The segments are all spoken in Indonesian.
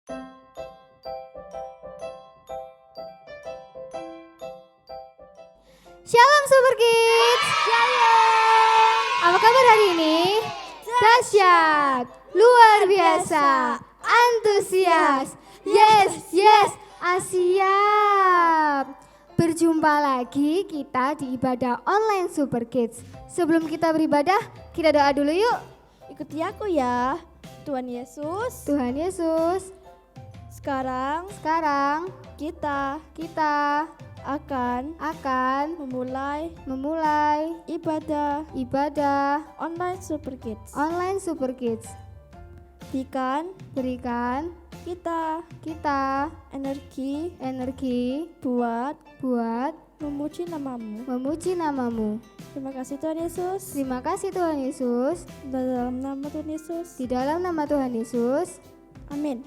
Shalom Super Kids. Shalom. Apa kabar hari ini? Dahsyat, luar biasa, antusias. Yes, siap. Berjumpa lagi kita di ibadah online Super Kids. Sebelum kita beribadah, kita doa dulu yuk. Ikuti aku ya. Tuhan Yesus, sekarang kita akan memulai ibadah online Super Kids. Berikan kita energi buat memuji namamu. Terima kasih Tuhan Yesus. Dalam nama Tuhan Yesus. Di dalam nama Tuhan Yesus. Amin.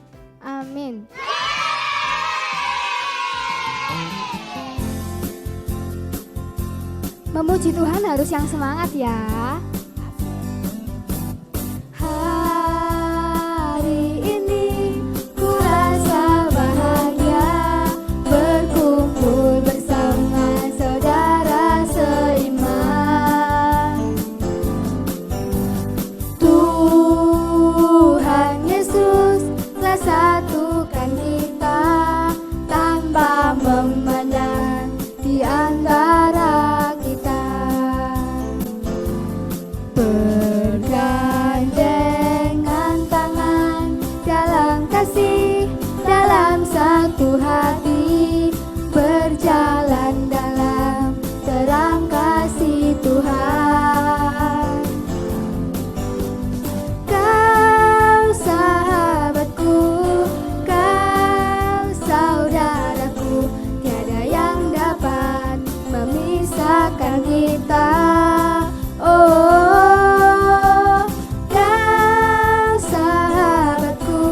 Memuji Tuhan harus yang semangat ya. Hari ini ku rasa bahagia berkumpul bersama saudara seiman. Tuhan Yesus telah satukan kita tanpa memandang di antara kita. Bergandengan tangan dalam kasih, dalam satu hati, berjalan dalam terang kasih Tuhan. Kau sahabatku, kau saudaraku, tiada yang dapat memisahkan kita. Oh, kau sahabatku,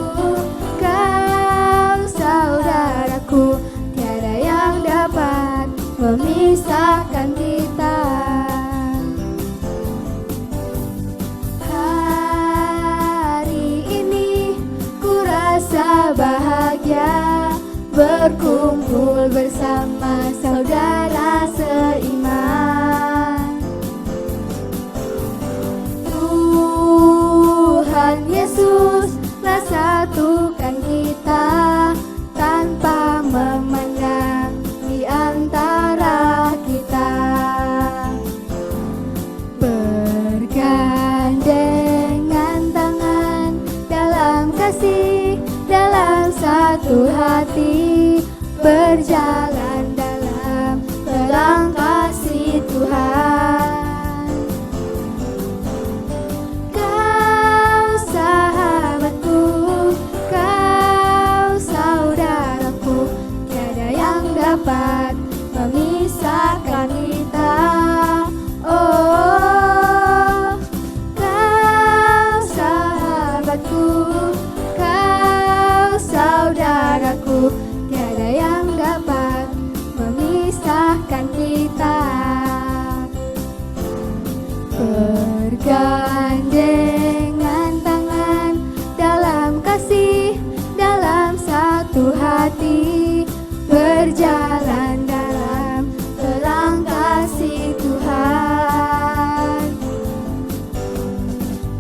kau saudaraku, tiada yang dapat memisahkan kita. Hari ini ku rasa bahagia berkumpul bersama saudara seiman. Tuhan Yesus telah satukan kita tanpa memandang di antara kita. Bergandengan tangan dalam kasih, dalam satu hati, berjalan dalam terang kasih Tuhan. Kau sahabatku, kau saudaraku, tiada yang dapat memisahkan kita. Oh, kau sahabatku, kau saudaraku, tiada yang dapat memisahkan kita. Bergandengan tangan dalam kasih, dalam satu hati, berjalan dalam terang kasih Tuhan.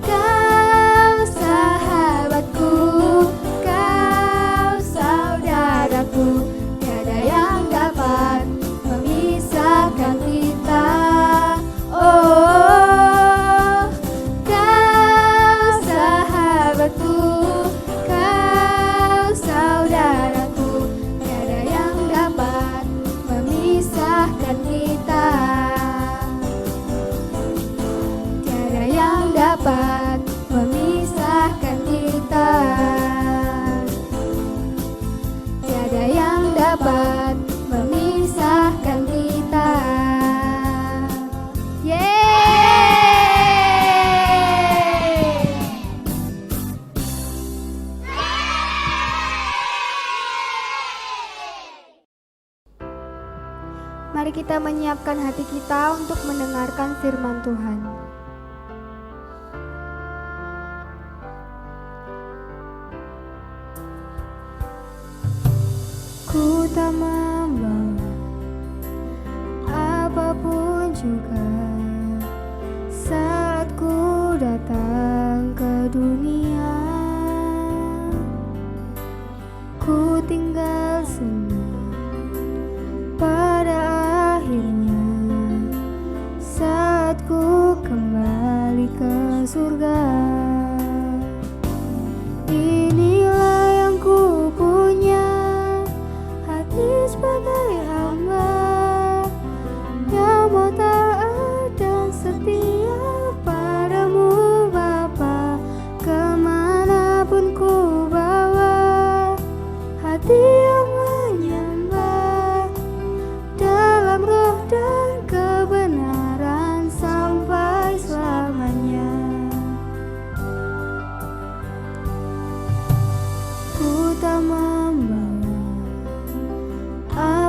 Kau sahabatku, kau saudaraku, tiada yang dapat memisahkan kita. Oh, kau sahabatku, kau saudaraku, tiada yang dapat memisahkan kita. Tiada yang dapat memisahkan kita. Tiada yang dapat memisahkan kita. Yeay! Mari kita menyiapkan hati kita untuk mendengarkan firman Tuhan. tak membawa apapun juga saat ku datang ke dunia. Ku tinggal semua pada akhirnya saat ku kembali ke surga. Inilah yang ku punya, hati sebagai hamba yang mau taat dan setia padamu Bapa. Kemanapun ku bawa hati yang menyembah dalam roh dan kebenaran sampai selamanya. Ku tak membawa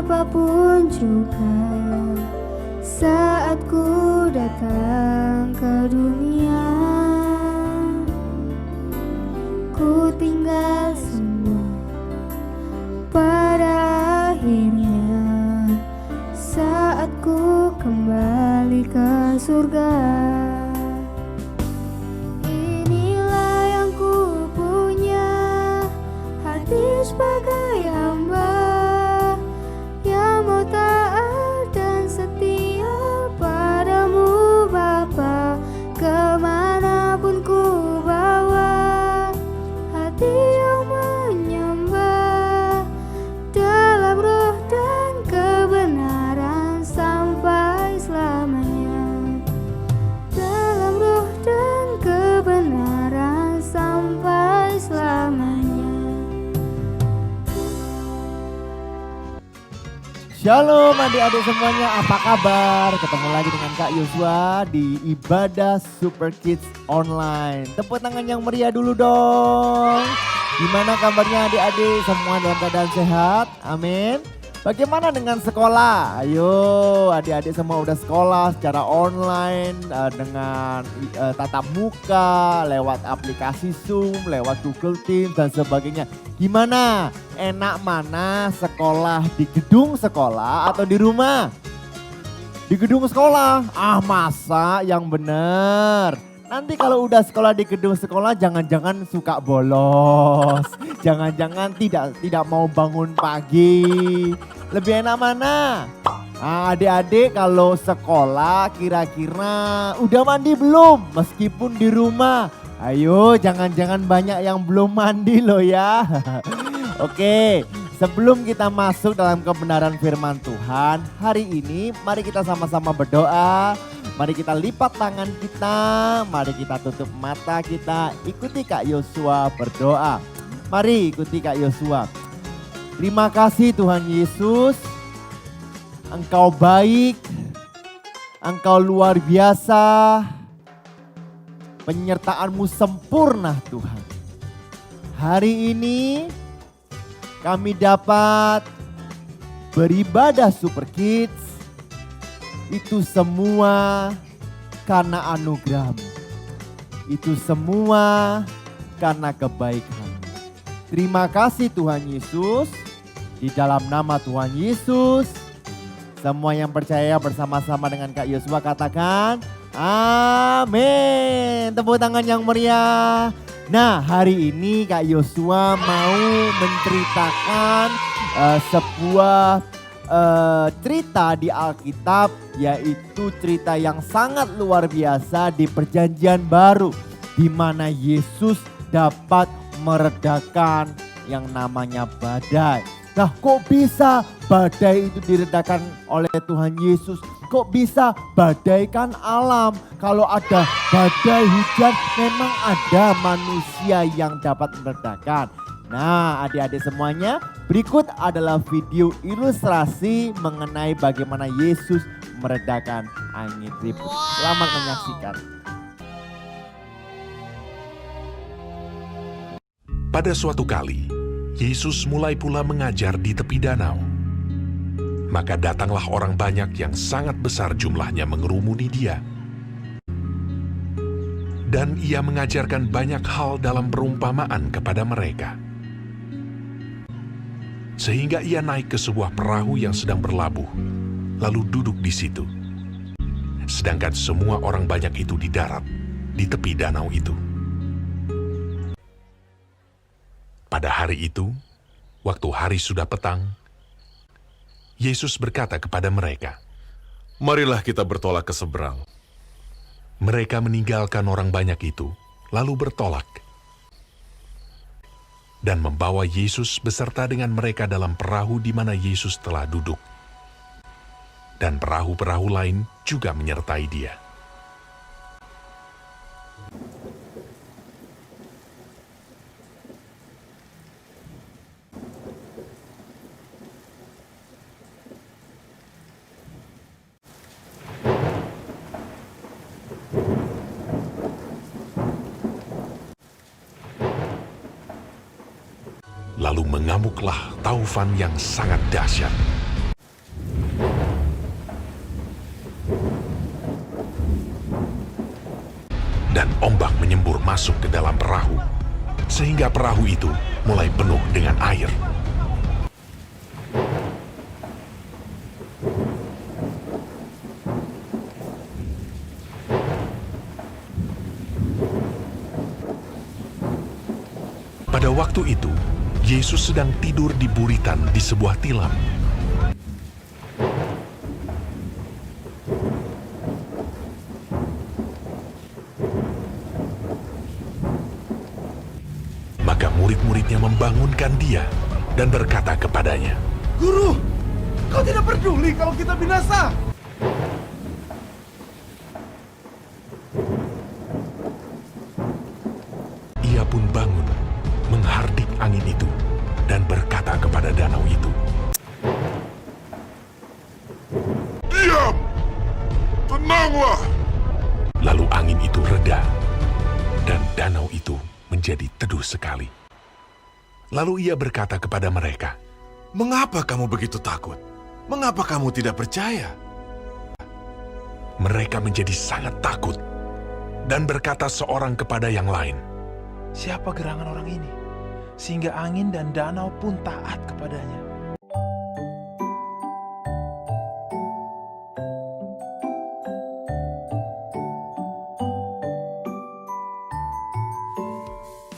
apapun juga saat ku datang ke dunia. Ku tinggal semua pada akhirnya saat ku kembali ke surga. Inilah yang ku punya, hati sebagai hamba yang mau taat dan setia padamu Bapa. Kemanapun ku bawa hati yang menyembah dalam roh dan kebenaran sampai selamanya. Dalam roh dan kebenaran sampai selamanya. Shalom adik-adik semuanya, apa kabar? Ketemu lagi dengan Kak Yosua di Ibadah Super Kids Online. Tepuk tangan yang meriah dulu dong. Gimana kabarnya adik-adik? Semua dalam keadaan sehat? Amin. Bagaimana dengan sekolah? Ayo adik-adik semua udah sekolah secara online dengan tatap muka, lewat aplikasi Zoom, lewat Google Teams dan sebagainya. Gimana? Enak mana sekolah di gedung sekolah atau di rumah? Di gedung sekolah? Ah masa yang bener. Nanti kalau udah sekolah di gedung sekolah jangan-jangan suka bolos. Jangan-jangan tidak mau bangun pagi. Lebih enak mana? Nah, adik-adik kalau sekolah kira-kira udah mandi belum? Meskipun di rumah. Ayo jangan-jangan banyak yang belum mandi loh ya. Oke, sebelum kita masuk dalam kebenaran firman Tuhan, hari ini mari kita sama-sama berdoa. Mari kita lipat tangan kita, mari kita tutup mata kita, ikuti Kak Yosua berdoa. Mari ikuti Kak Yosua. Terima kasih Tuhan Yesus, Engkau baik, Engkau luar biasa, penyertaan-Mu sempurna Tuhan. Hari ini kami dapat beribadah Super Kids, itu semua karena anugerah-Mu. Itu semua karena kebaikan. Terima kasih Tuhan Yesus. Di dalam nama Tuhan Yesus, semua yang percaya bersama-sama dengan Kak Yosua katakan amin. Tepuk tangan yang meriah. Nah, hari ini Kak Yosua mau menceritakan sebuah cerita di Alkitab, yaitu cerita yang sangat luar biasa di Perjanjian Baru, di mana Yesus dapat meredakan yang namanya badai. Nah, kok bisa badai itu diredakan oleh Tuhan Yesus? Kok bisa badai kan alam? Kalau ada badai hujan memang ada manusia yang dapat meredakan. Nah, adik-adik semuanya, berikut adalah video ilustrasi mengenai bagaimana Yesus meredakan angin ribut. Selamat menyaksikan. Pada suatu kali, Yesus mulai pula mengajar di tepi danau. Maka datanglah orang banyak yang sangat besar jumlahnya mengerumuni dia. Dan ia mengajarkan banyak hal dalam perumpamaan kepada mereka. sehingga ia naik ke sebuah perahu yang sedang berlabuh, lalu duduk di situ. Sedangkan semua orang banyak itu di darat, di tepi danau itu. Pada hari itu, waktu hari sudah petang, Yesus berkata kepada mereka, "Marilah kita bertolak ke seberang." Mereka meninggalkan orang banyak itu, lalu bertolak. Dan membawa Yesus beserta dengan mereka dalam perahu di mana Yesus telah duduk. Dan perahu-perahu lain juga menyertai dia. Lalu mengamuklah taufan yang sangat dahsyat. Dan ombak menyembur masuk ke dalam perahu, sehingga perahu itu mulai penuh dengan air. Pada waktu itu, Yesus sedang tidur di buritan di sebuah tilam. Maka murid-muridnya membangunkan dia dan berkata kepadanya, Guru, kau tidak peduli kalau kita binasa? Ia pun bangun, menghardik angin itu, dan berkata kepada danau itu, "Diam! Tenanglah!" Lalu angin itu reda, dan danau itu menjadi teduh sekali. Lalu ia berkata kepada mereka, "Mengapa kamu begitu takut? Mengapa kamu tidak percaya?" Mereka menjadi sangat takut, dan berkata seorang kepada yang lain, Siapa gerangan orang ini, sehingga angin dan danau pun taat kepadanya?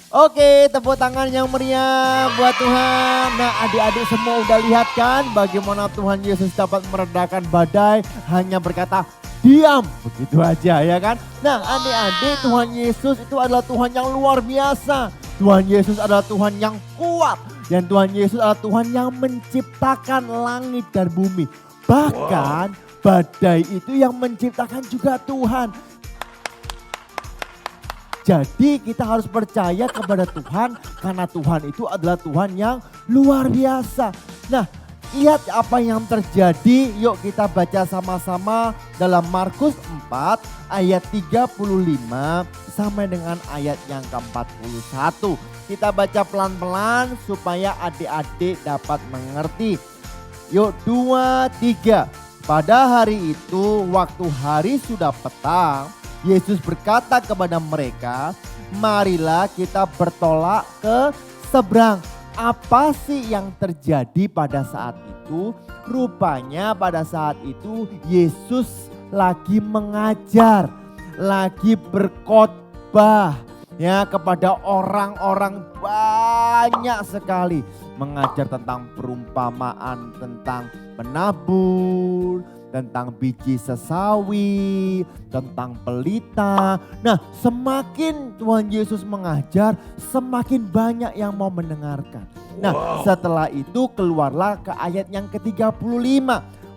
Oke, tepuk tangan yang meriah buat Tuhan. Nah, adik-adik semua udah lihat kan bagaimana Tuhan Yesus dapat meredakan badai hanya berkata, diam, begitu aja ya kan. Nah, adik-adik, Tuhan Yesus itu adalah Tuhan yang luar biasa. Tuhan Yesus adalah Tuhan yang kuat. Dan Tuhan Yesus adalah Tuhan yang menciptakan langit dan bumi. Bahkan badai itu yang menciptakan juga Tuhan. Jadi kita harus percaya kepada Tuhan karena Tuhan itu adalah Tuhan yang luar biasa. Nah, lihat apa yang terjadi. Yuk kita baca sama-sama dalam Markus 4 ayat 35 sampai dengan ayat yang ke-41. Kita baca pelan-pelan supaya adik-adik dapat mengerti. Yuk 2, 3. Pada hari itu waktu hari sudah petang, Yesus berkata kepada mereka, marilah kita bertolak ke seberang. Apa sih yang terjadi pada saat itu? Rupanya pada saat itu Yesus lagi mengajar, lagi berkhotbah ya kepada orang-orang banyak sekali. Mengajar tentang perumpamaan, tentang menabur, tentang biji sesawi, tentang pelita. Nah, semakin Tuhan Yesus mengajar, semakin banyak yang mau mendengarkan. Nah, setelah itu keluarlah ke ayat yang ke-35.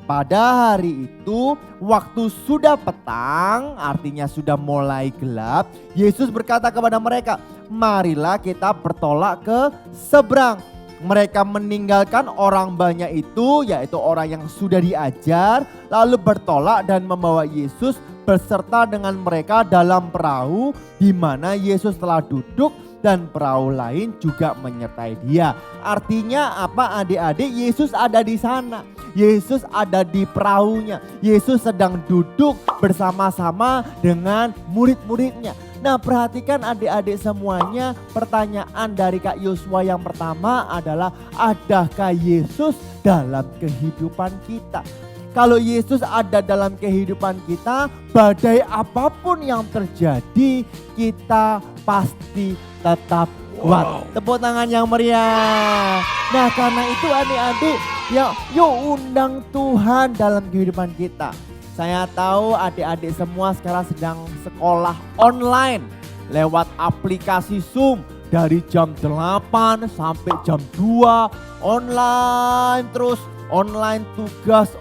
Pada hari itu, waktu sudah petang, artinya sudah mulai gelap, Yesus berkata kepada mereka, marilah kita bertolak ke seberang. Mereka meninggalkan orang banyak itu, yaitu orang yang sudah diajar, lalu bertolak dan membawa Yesus beserta dengan mereka dalam perahu di mana Yesus telah duduk dan perahu lain juga menyertai dia. Artinya apa adik-adik? Yesus ada di sana. Yesus ada di perahunya. Yesus sedang duduk bersama-sama dengan murid-muridnya. Nah, perhatikan adik-adik semuanya, pertanyaan dari Kak Yosua yang pertama adalah, adakah Yesus dalam kehidupan kita? Kalau Yesus ada dalam kehidupan kita, badai apapun yang terjadi, kita pasti tetap kuat. Tepuk tangan yang meriah. Nah, karena itu adik-adik, ya yuk undang Tuhan dalam kehidupan kita. Saya tahu adik-adik semua sekarang sedang sekolah online lewat aplikasi Zoom. Dari jam 8 sampai jam 2 online terus. Online tugas.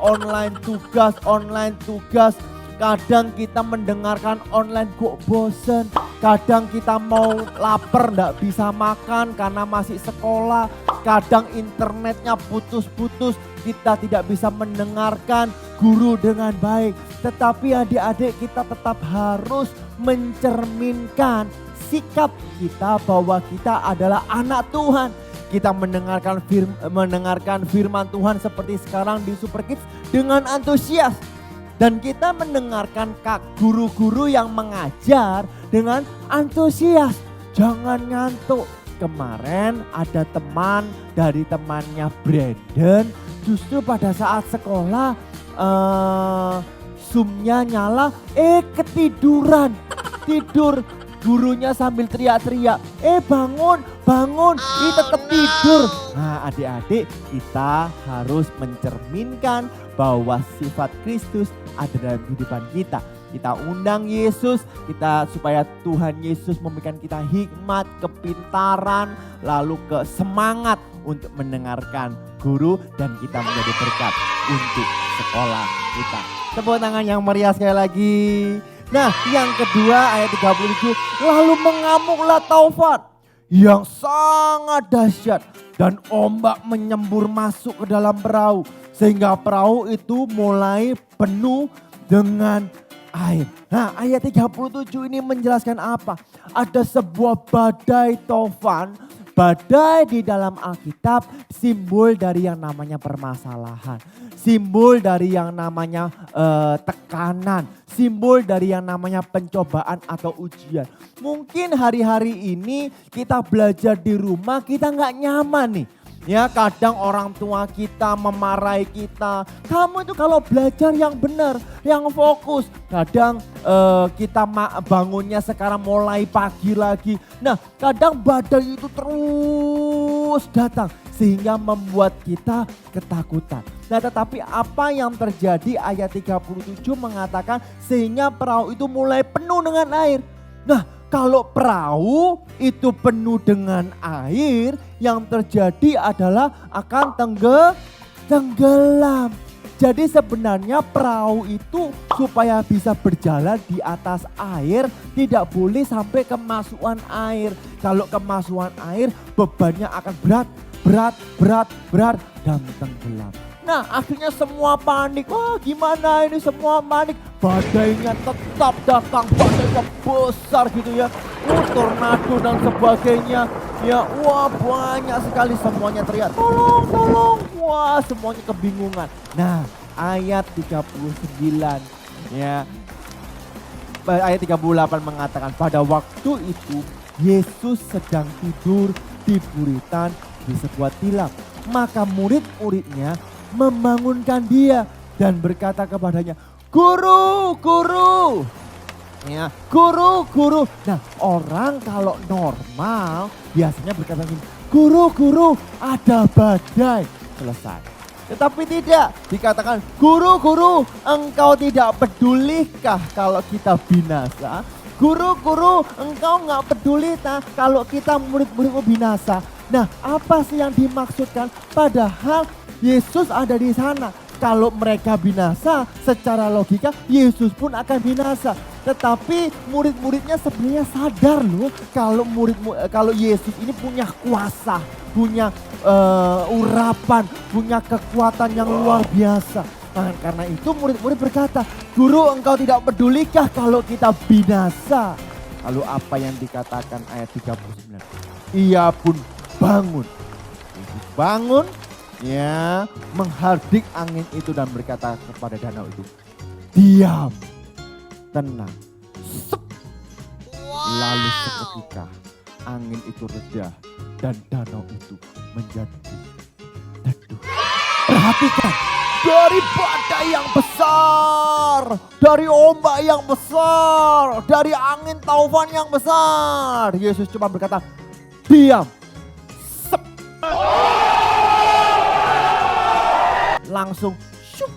Kadang kita mendengarkan online kok bosen. Kadang kita mau lapar gak bisa makan karena masih sekolah. Kadang internetnya putus-putus. Kita tidak bisa mendengarkan guru dengan baik. Tetapi adik-adik, kita tetap harus mencerminkan sikap kita bahwa kita adalah anak Tuhan. Kita mendengarkan firman Tuhan seperti sekarang di Super Kids dengan antusias. Dan kita mendengarkan guru-guru yang mengajar dengan antusias. Jangan ngantuk. Kemarin ada teman dari temannya Brandon, justru pada saat sekolah Zoom-nya nyala, ketiduran. Tidur. Gurunya sambil teriak-teriak, bangun, ini tetap tidur. Nah, adik-adik, kita harus mencerminkan bahwa sifat Kristus ada dalam kehidupan kita. Kita undang Yesus, supaya Tuhan Yesus memberikan kita hikmat, kepintaran, lalu semangat untuk mendengarkan guru, dan kita menjadi berkat untuk sekolah kita. Tepuk tangan yang meriah sekali lagi. Nah, yang kedua ayat 37, lalu mengamuklah taufan yang sangat dahsyat dan ombak menyembur masuk ke dalam perahu sehingga perahu itu mulai penuh dengan air. Nah, ayat 37 ini menjelaskan apa? Ada sebuah badai taufan. Badai di dalam Alkitab simbol dari yang namanya permasalahan. Simbol dari yang namanya tekanan. Simbol dari yang namanya pencobaan atau ujian. Mungkin hari-hari ini kita belajar di rumah, kita nggak nyaman nih. Ya, kadang orang tua kita memarahi kita. Kamu itu kalau belajar yang benar, yang fokus. Kadang kita bangunnya sekarang mulai pagi lagi. Nah, kadang badai itu terus datang sehingga membuat kita ketakutan. Nah, tetapi apa yang terjadi ayat 37 mengatakan sehingga perahu itu mulai penuh dengan air. Nah, kalau perahu itu penuh dengan air, yang terjadi adalah akan tenggelam. Jadi sebenarnya perahu itu supaya bisa berjalan di atas air tidak boleh sampai kemasukan air. Kalau kemasukan air bebannya akan berat dan tenggelam. Nah, akhirnya semua panik. Wah, gimana ini, semua panik. Badainya tetap datang, badainya besar gitu ya. Tornado dan sebagainya. Ya, wah banyak sekali, semuanya teriak, tolong. Wah, semuanya kebingungan. Nah, ayat 39 ya. Ayat 38 mengatakan pada waktu itu Yesus sedang tidur di buritan di sebuah tilam. Maka murid-muridnya membangunkan dia dan berkata kepadanya, Guru. Ya, guru. Nah, orang kalau normal biasanya berkata gini, Guru, ada badai. Selesai. Tetapi tidak, dikatakan, Guru, engkau tidak pedulikah kalau kita binasa? Guru, engkau nggak peduli kalau kita murid-muridmu binasa. Nah, apa sih yang dimaksudkan? Padahal Yesus ada di sana. Kalau mereka binasa, secara logika Yesus pun akan binasa. Tetapi murid-muridnya sebenarnya sadar loh kalau Yesus ini punya kuasa, punya urapan, punya kekuatan yang luar biasa. Nah, karena itu murid-murid berkata, Guru, engkau tidak pedulikah kalau kita binasa? Lalu apa yang dikatakan ayat 39? Ia pun bangun. Yesus bangun, ya, menghardik angin itu dan berkata kepada danau itu, diam, tenang. Sup. Lalu seketika angin itu reda dan danau itu menjadi teduh. Perhatikan, dari badai yang besar, dari ombak yang besar, dari angin taufan yang besar, Yesus cuma berkata, diam. Sep. Langsung syuk,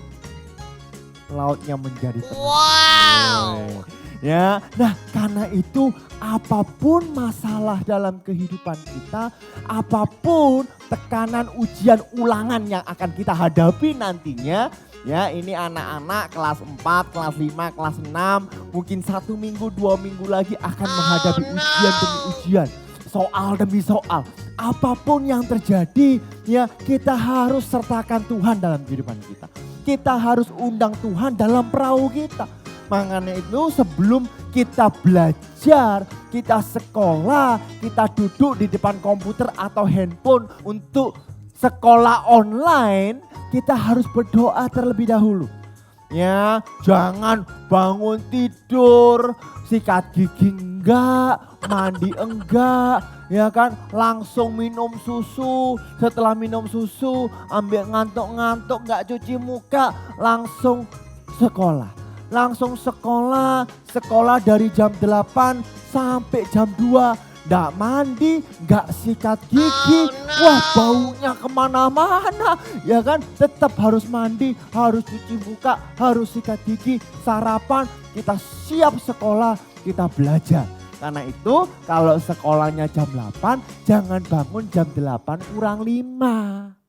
lautnya menjadi tenang. Wow. Ya, nah karena itu apapun masalah dalam kehidupan kita, apapun tekanan ujian ulangan yang akan kita hadapi nantinya, ya ini anak-anak kelas 4, kelas 5, kelas 6, mungkin 1 minggu, 2 minggu lagi akan menghadapi ujian demi ujian, soal demi soal. Apapun yang terjadi, ya kita harus sertakan Tuhan dalam kehidupan kita. Kita harus undang Tuhan dalam perahu kita. Makanya itu sebelum kita belajar, kita sekolah, kita duduk di depan komputer atau handphone untuk sekolah online, kita harus berdoa terlebih dahulu. Ya, jangan bangun tidur, sikat gigi enggak, mandi enggak, ya kan, langsung minum susu, setelah minum susu ambil ngantuk-ngantuk, enggak cuci muka, langsung sekolah. Langsung sekolah dari jam 8 sampai jam 2. Nggak mandi, nggak sikat gigi. Wah, baunya kemana-mana. Ya kan, tetap harus mandi, harus cuci muka, harus sikat gigi, sarapan. Kita siap sekolah, kita belajar. Karena itu kalau sekolahnya jam 8, jangan bangun jam 8 kurang 5.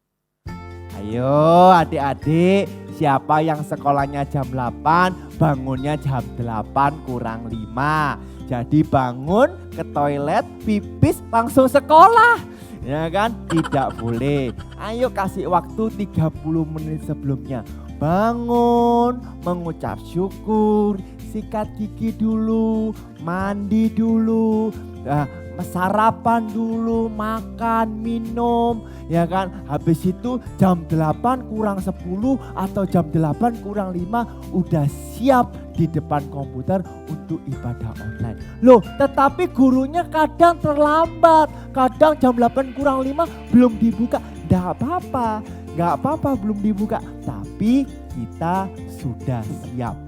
Ayo adik-adik, siapa yang sekolahnya jam 8, bangunnya jam 8 kurang 5. Jadi bangun, ke toilet, pipis, langsung sekolah. Ya kan? Tidak boleh. Ayo kasih waktu 30 menit sebelumnya. Bangun, mengucap syukur, sikat gigi dulu, mandi dulu, sarapan dulu, makan, minum, ya kan. Habis itu jam 8 kurang 10 atau jam 8 kurang 5 udah siap di depan komputer untuk ibadah online. Loh, tetapi gurunya kadang terlambat, kadang jam 8 kurang 5 belum dibuka. Nggak apa-apa belum dibuka, tapi kita sudah siap.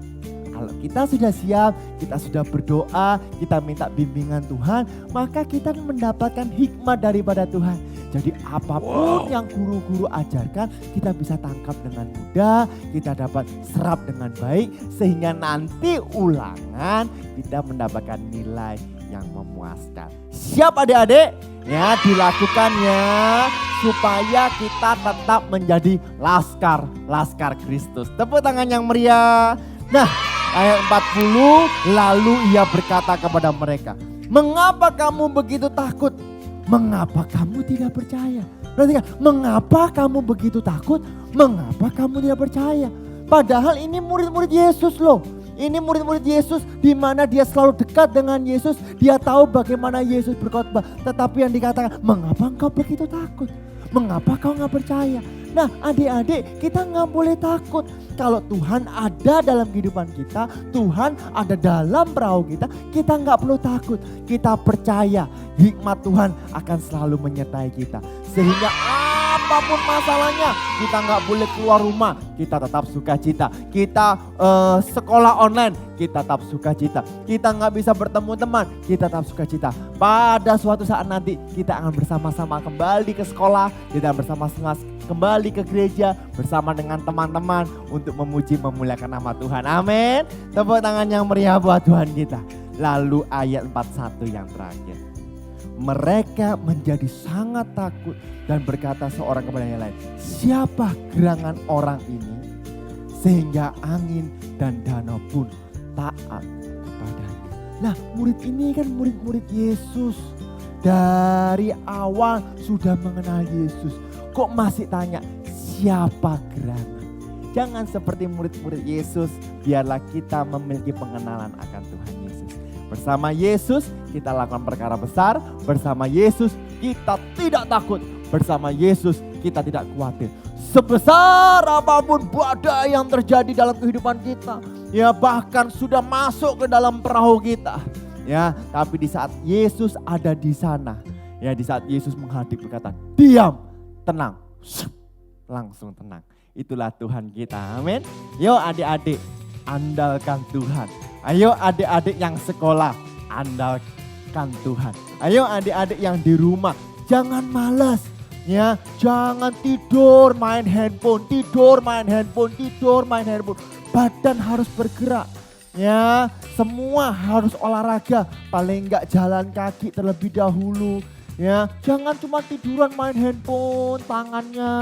Kalau kita sudah siap, kita sudah berdoa, kita minta bimbingan Tuhan, maka kita mendapatkan hikmat daripada Tuhan. Jadi apapun yang guru-guru ajarkan, kita bisa tangkap dengan mudah, kita dapat serap dengan baik, sehingga nanti ulangan kita mendapatkan nilai yang memuaskan. Siap adik-adik? Ya, dilakukan ya, supaya kita tetap menjadi laskar Kristus. Tepuk tangan yang meriah. Nah, ayat 40, lalu ia berkata kepada mereka, mengapa kamu begitu takut? Mengapa kamu tidak percaya? Perhatikan, mengapa kamu begitu takut? Mengapa kamu tidak percaya? Padahal ini murid-murid Yesus loh. Ini murid-murid Yesus di mana dia selalu dekat dengan Yesus. Dia tahu bagaimana Yesus berkhotbah. Tetapi yang dikatakan, mengapa engkau begitu takut? Mengapa kau nggak percaya? Nah adik-adik, kita nggak boleh takut. Kalau Tuhan ada dalam kehidupan kita, Tuhan ada dalam perahu kita nggak perlu takut. Kita percaya hikmat Tuhan akan selalu menyertai kita. Sehingga apapun masalahnya, kita nggak boleh keluar rumah, kita tetap sukacita. Kita sekolah online, kita tetap sukacita. Kita nggak bisa bertemu teman, kita tetap sukacita. Pada suatu saat nanti kita akan bersama-sama kembali ke sekolah, kita bersama-sama kembali ke gereja bersama dengan teman-teman untuk memuji memuliakan nama Tuhan. Amin. Tepuk tangan yang meriah buat Tuhan kita. Lalu ayat 41 yang terakhir. Mereka menjadi sangat takut dan berkata seorang kepada yang lain, siapa gerangan orang ini sehingga angin dan danau pun taat kepadanya. Nah, murid ini kan murid-murid Yesus. Dari awal sudah mengenal Yesus. Kok masih tanya siapa gerangan? Jangan seperti murid-murid Yesus, biarlah kita memiliki pengenalan akan Tuhan Yesus. Bersama Yesus kita lakukan perkara besar, bersama Yesus kita tidak takut, bersama Yesus kita tidak khawatir. Sebesar apapun badai yang terjadi dalam kehidupan kita, ya bahkan sudah masuk ke dalam perahu kita, Ya, tapi di saat Yesus ada di sana, ya di saat Yesus menghadap berkata, diam, tenang, langsung tenang. Itulah Tuhan kita, amin. Yuk adik-adik, andalkan Tuhan. Ayo adik-adik yang sekolah, andalkan Tuhan. Ayo adik-adik yang di rumah, jangan malas. Ya, jangan tidur main handphone, Badan harus bergerak. Ya, semua harus olahraga, paling enggak jalan kaki terlebih dahulu. Ya, jangan cuma tiduran main handphone, tangannya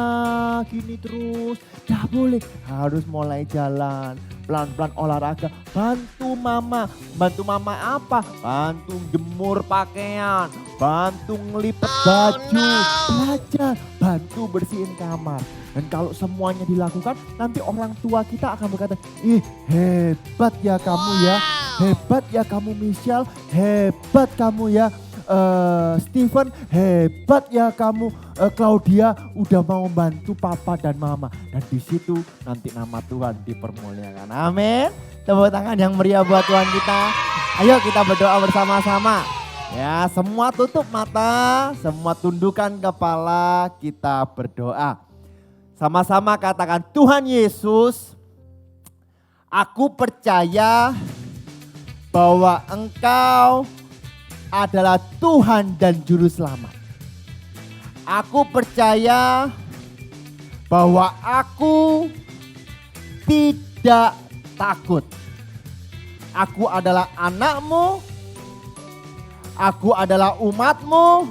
gini terus. Gak boleh, harus mulai jalan, pelan-pelan olahraga. Bantu mama apa? Bantu jemur pakaian, bantu ngelipet baju, belajar, bantu bersihin kamar. Dan kalau semuanya dilakukan, nanti orang tua kita akan berkata, ih hebat ya kamu ya, hebat ya kamu Michelle, hebat kamu ya Steven, hebat ya kamu Claudia, udah mau membantu papa dan mama. Dan di situ nanti nama Tuhan dipermuliakan. Amin. Tepuk tangan yang meriah buat Tuhan kita. Ayo kita berdoa bersama-sama. Ya, semua tutup mata, semua tundukkan kepala, kita berdoa. Sama-sama katakan, Tuhan Yesus, aku percaya bahwa Engkau adalah Tuhan dan Juru Selamat. Aku percaya bahwa aku tidak takut. Aku adalah anak-Mu, aku adalah umat-Mu,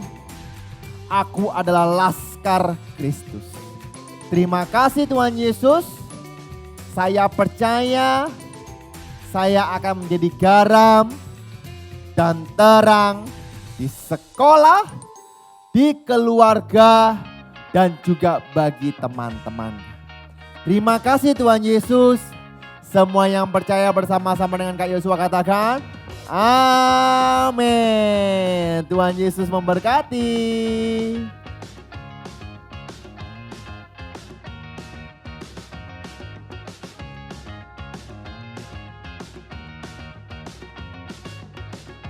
aku adalah laskar Kristus. Terima kasih Tuhan Yesus, saya percaya saya akan menjadi garam dan terang di sekolah, di keluarga, dan juga bagi teman-teman. Terima kasih Tuhan Yesus, semua yang percaya bersama-sama dengan Kak Yosua katakan, amin. Tuhan Yesus memberkati.